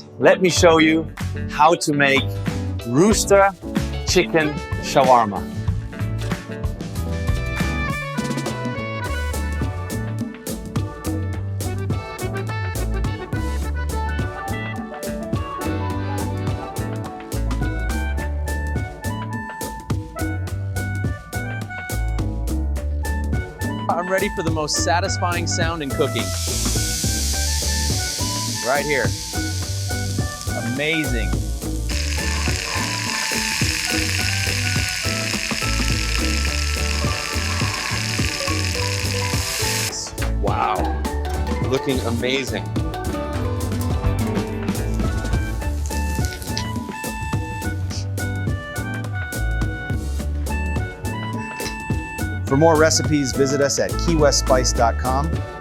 guys, let me show you how to make Rooster chicken shawarma. I'm ready for the most satisfying sound in cooking. Right here. Amazing. Wow. Looking amazing. For more recipes, visit us at keywestspice.com